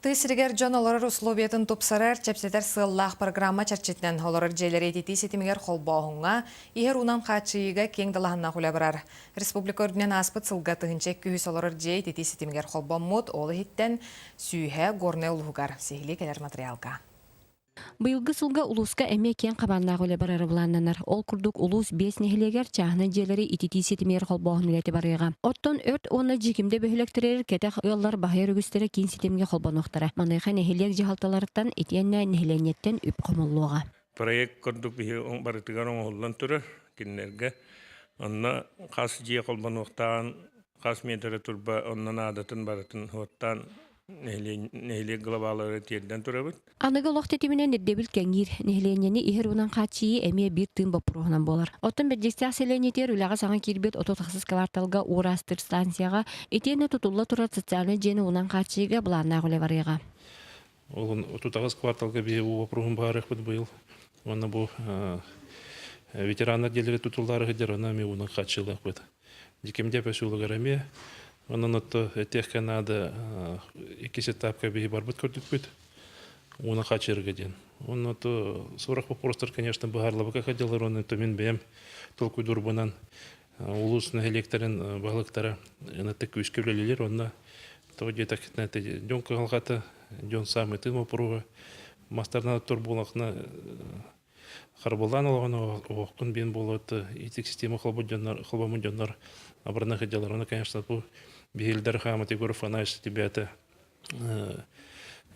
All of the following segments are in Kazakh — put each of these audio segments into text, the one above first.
Тысыргер Джон олорор условиятын тупсарар чепсетер сыллах программа чарчетнен олорор желери тити сетимигер холбоохунга ихер унам хачыйга кең далаханна хулябарар. Республика ордунен аспыт сылга тыгынчек күйіс олорор жей тити сетимигер холбоммут олы хиттен сүйхе горне улугар. Сихили келер материалга. Быйылгы сылга улуска эме кен кабанна гөле барары буланнанар. Ол курдук улус 5 нехилегер чахны желери итити сетимер холбоохун үлети барыга. Оттон өрт оны жикимде бөһөлөктөрөр кетех ыаллар баһайыр үгүстөрө кин сетимге холбонуктара. Маныйха нехилег жихалталарыттан итиенне нехиленнеттен үп комуллуга. Проект курдук бихи он барытыгар оңоллан турар киннерге. Онна кас жие холбонуктан, кас метре турба оннан адатын барытын хоттан нехилег глобалары тиерден турабыт. Аныга лохтетиминен ирдебил кеңир нехиленнени ихер унан качии эме бир тыын бопурухунан болар. Оттон беджекстяк селенетер үлага саңа кирбет ототаксыз кварталга урастыр станцияга итиене тутулла турат социальный жени унан качиига буланна гөле барыга. Ол отутагыз кварталга бие вопросун барых бит быйыл. Оны бу ветерандар делери тутуллары гыдырына ми унан качылык бит. Дикемде песулугараме онон отто тех канада икisi этапка бие барбыт көрдүк бит. Унан качырга ден. Он отто 40 вопростар, конечно, баарлабыка ходилар, оны то мен бем толку дурбунан улусны электрин баглыктары аны тек үскөлөлөр, онна то где-то китнете дён калгата дён самый тым опруга мастарна турбулакна харбулдан олгоно окун бен болот итик система холбомудjonlar абрана ходилар, оны, конечно, бу бихилдер хамати горфанаш тибета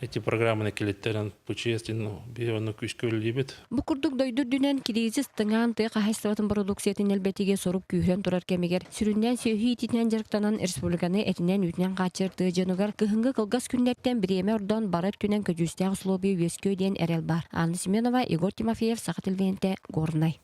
эти программы на келеттерен почестину биону күскөлүбүт. Бу курдук дойдур дүнен кризис тыңан ты кахайстыбатын продукциятын элбетиге соруп күйрен турар кемигер сүрүнден сөйхи итинен жарктанан республиканы этинен үтінен качырды жанугар кыхынга кылгас күннеттен биреме ордон барат күнен көжүстяг условий вескөйден эрел бар. Анна Семенова, Игорь Тимофеев, Сахатылвенте, Горнай.